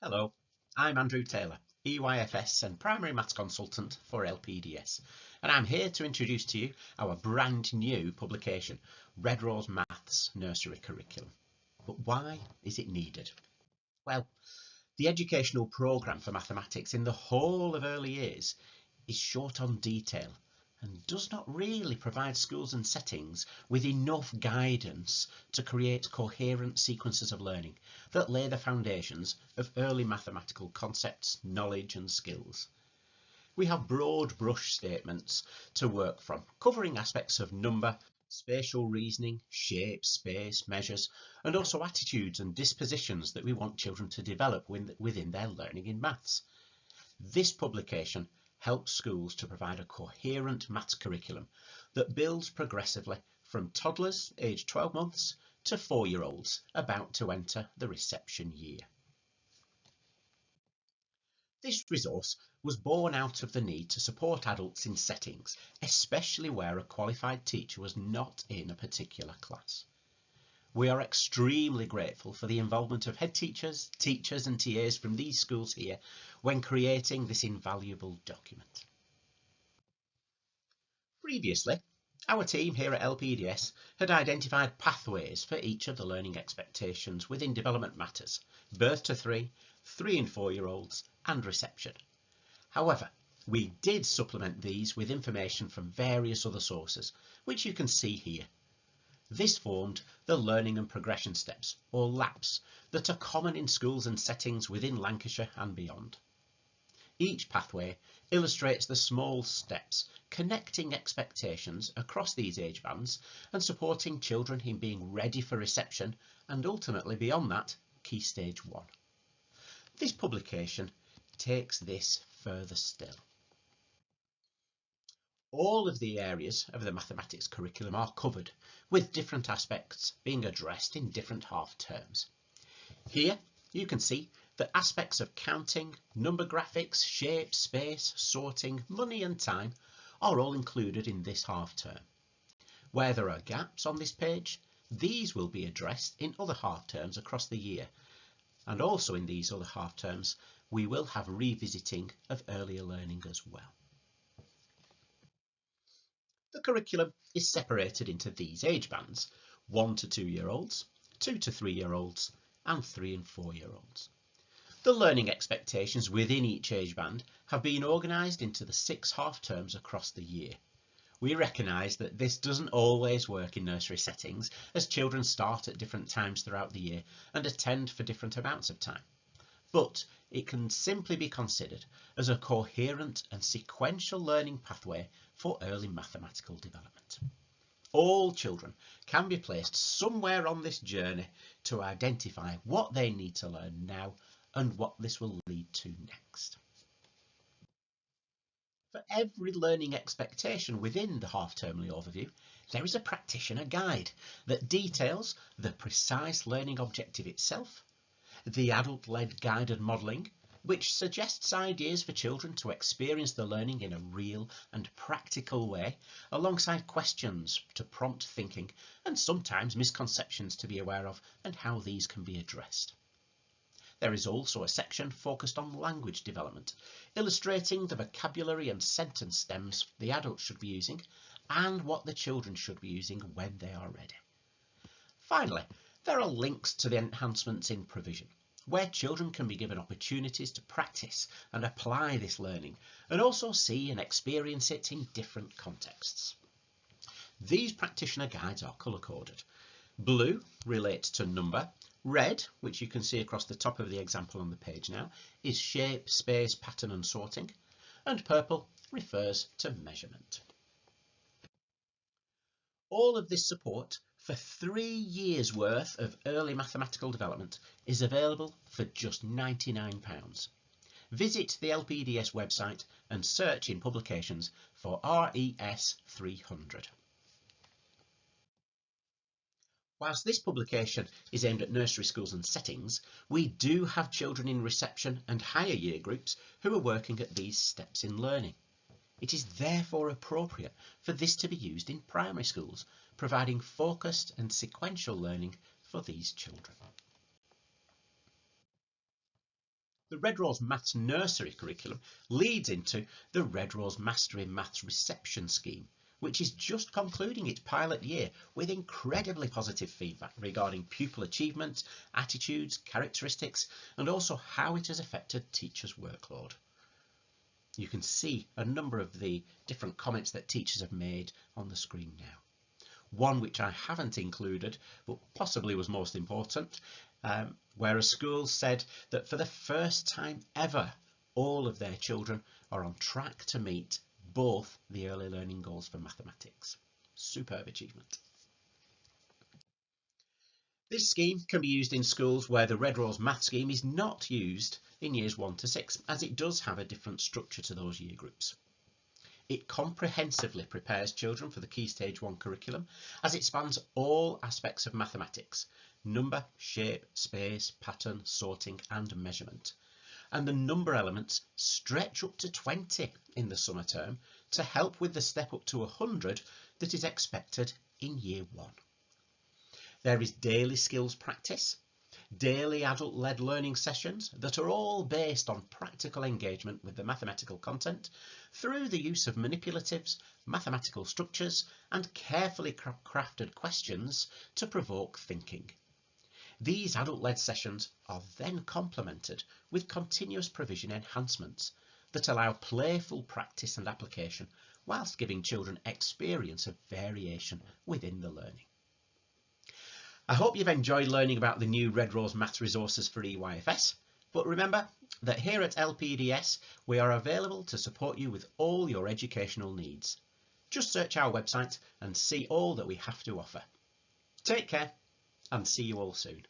Hello, I'm Andrew Taylor, EYFS and Primary Maths Consultant for LPDS, and I'm here to introduce to you our brand new publication, Red Rose Maths Nursery Curriculum. But why is it needed? Well, the educational programme for mathematics in the whole of early years is short on detail and does not really provide schools and settings with enough guidance to create coherent sequences of learning that lay the foundations of early mathematical concepts, knowledge and skills. We have broad brush statements to work from, covering aspects of number, spatial reasoning, shape, space, measures, and also attitudes and dispositions that we want children to develop within their learning in maths. This publication helps schools to provide a coherent maths curriculum that builds progressively from toddlers aged 12 months to 4-year-olds about to enter the reception year. This resource was born out of the need to support adults in settings, especially where a qualified teacher was not in a particular class. We are extremely grateful for the involvement of head teachers, teachers and TAs from these schools here when creating this invaluable document. Previously, our team here at LPDS had identified pathways for each of the learning expectations within development matters, birth to 3, 3 and 4-year-olds and reception. However, we did supplement these with information from various other sources, which you can see here. This formed the learning and progression steps, or LAPs, that are common in schools and settings within Lancashire and beyond. Each pathway illustrates the small steps connecting expectations across these age bands and supporting children in being ready for reception and ultimately beyond that, Key Stage 1. This publication takes this further still. All of the areas of the mathematics curriculum are covered, with different aspects being addressed in different half terms. Here you can see that aspects of counting, number graphics, shape, space, sorting, money and time are all included in this half term. Where there are gaps on this page, these will be addressed in other half terms across the year. And also in these other half terms, we will have revisiting of earlier learning as well. The curriculum is separated into these age bands: 1 to 2-year-olds, 2 to 3-year-olds, and 3 and 4-year-olds. The learning expectations within each age band have been organised into the 6 half terms across the year. We recognise that this doesn't always work in nursery settings, as children start at different times throughout the year and attend for different amounts of time. But it can simply be considered as a coherent and sequential learning pathway for early mathematical development. All children can be placed somewhere on this journey to identify what they need to learn now and what this will lead to next. For every learning expectation within the half-termly overview, there is a practitioner guide that details the precise learning objective itself, the adult-led guided modelling, which suggests ideas for children to experience the learning in a real and practical way, alongside questions to prompt thinking and sometimes misconceptions to be aware of and how these can be addressed. There is also a section focused on language development, illustrating the vocabulary and sentence stems the adults should be using and what the children should be using when they are ready. Finally, there are links to the enhancements in provision, where children can be given opportunities to practice and apply this learning and also see and experience it in different contexts. These practitioner guides are colour-coded. Blue relates to number, red, which you can see across the top of the example on the page now, is shape, space, pattern and sorting, and purple refers to measurement. All of this support for 3 years worth of early mathematical development is available for just £99. Visit the LPDS website and search in publications for RES 300. Whilst this publication is aimed at nursery schools and settings, we do have children in reception and higher year groups who are working at these steps in learning. It is therefore appropriate for this to be used in primary schools, providing focused and sequential learning for these children. The Red Rose Maths Nursery curriculum leads into the Red Rose Mastery Maths Reception Scheme, which is just concluding its pilot year with incredibly positive feedback regarding pupil achievement, attitudes, characteristics, and also how it has affected teachers' workload. You can see a number of the different comments that teachers have made on the screen now. One which I haven't included, but possibly was most important, where a school said that for the first time ever, all of their children are on track to meet both the early learning goals for mathematics. Superb achievement. This scheme can be used in schools where the Red Rose Math scheme is not used in years 1 to 6, as it does have a different structure to those year groups. It comprehensively prepares children for the Key Stage 1 curriculum, as it spans all aspects of mathematics: number, shape, space, pattern, sorting and measurement. And the number elements stretch up to 20 in the summer term to help with the step up to 100 that is expected in year 1. There is daily skills practice, daily adult-led learning sessions that are all based on practical engagement with the mathematical content through the use of manipulatives, mathematical structures and carefully crafted questions to provoke thinking. These adult-led sessions are then complemented with continuous provision enhancements that allow playful practice and application whilst giving children experience of variation within the learning. I hope you've enjoyed learning about the new Red Rose Maths resources for EYFS, but remember that here at LPDS we are available to support you with all your educational needs. Just search our website and see all that we have to offer. Take care and see you all soon.